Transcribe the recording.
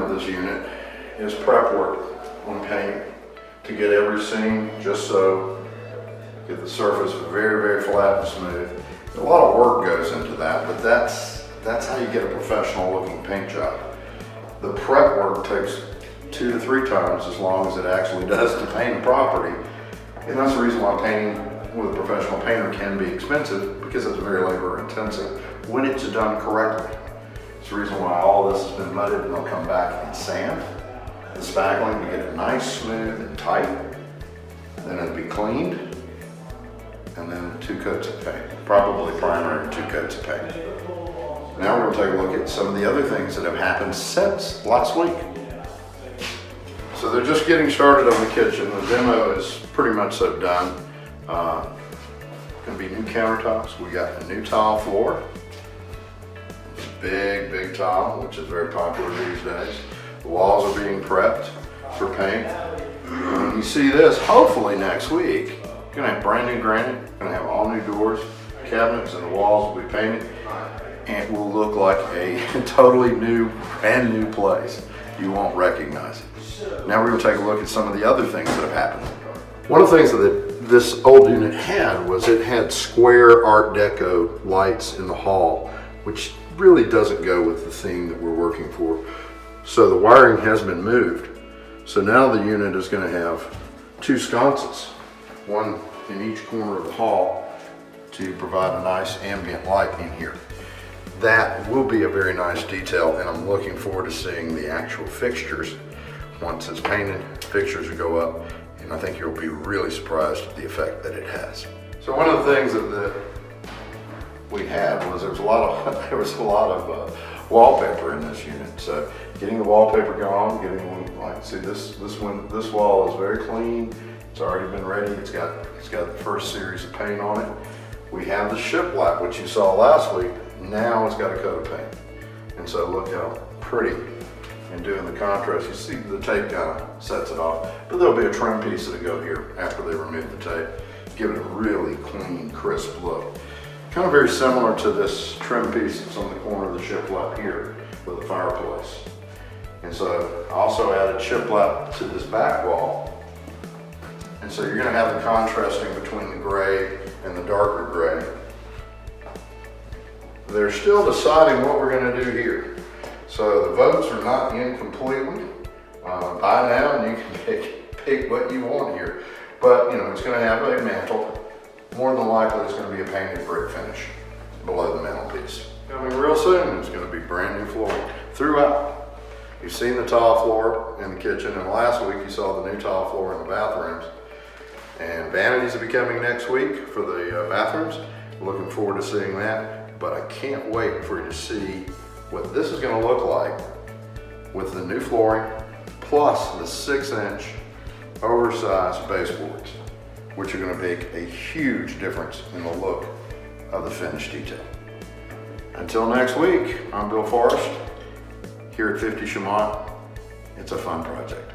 of this unit is prep work on paint to get every seam just so, get the surface very, very flat and smooth. A lot of work goes into that, but that's how you get a professional looking paint job. The prep work takes 2 to 3 times as long as it actually does to paint a property. And that's the reason why painting with a professional painter can be expensive, because it's very labor intensive when it's done correctly. It's the reason why all this has been mudded, and they'll come back and sand the spackling to get it nice, smooth, and tight. Then it'll be cleaned, and then 2 coats of paint, probably primer and 2 coats of paint. Now we're going to take a look at some of the other things that have happened since last week. So they're just getting started on the kitchen. The demo is pretty much so done. Going to be new countertops. We got a new tile floor. Big, big tile, which is very popular these days. The walls are being prepped for paint. When you see this, hopefully next week, you're going to have brand new granite, going to have all new doors, cabinets, and the walls will be painted. And it will look like a totally new, brand new place. You won't recognize it. Now we're going to take a look at some of the other things that have happened. One of the things that this old unit had was it had square Art Deco lights in the hall, which really doesn't go with the theme that we're working for. So the wiring has been moved. So now the unit is going to have 2 sconces, one in each corner of the hall, to provide a nice ambient light in here. That will be a very nice detail, and I'm looking forward to seeing the actual fixtures. Once it's painted, fixtures will go up, and I think you'll be really surprised at the effect that it has. So one of the things that we had was there was a lot of wallpaper in this unit. So getting the wallpaper gone, see this wall is very clean. It's already been ready. It's got the first series of paint on it. We have the shiplap, which you saw last week. Now it's got a coat of paint. And so look how pretty, and doing the contrast, you see the tape kind of sets it off. But there'll be a trim piece that'll go here after they remove the tape, give it a really clean, crisp look. Kind of very similar to this trim piece that's on the corner of the shiplap here with the fireplace. And so I also added shiplap to this back wall. And so you're going to have the contrasting between the gray and the darker gray. They're still deciding what we're going to do here. So the votes are not in completely by now, and you can pick what you want here. But it's going to have a mantle. More than likely, it's going to be a painted brick finish below the mantelpiece. Coming real soon, it's going to be brand new flooring throughout. You've seen the tile floor in the kitchen, and last week you saw the new tile floor in the bathrooms. And vanities will be coming next week for the bathrooms. Looking forward to seeing that, but I can't wait for you to see what this is going to look like with the new flooring plus the 6-inch oversized baseboards, which are going to make a huge difference in the look of the finished detail. Until next week, I'm Bill Forrest here at 50 Chaumont. It's a fun project.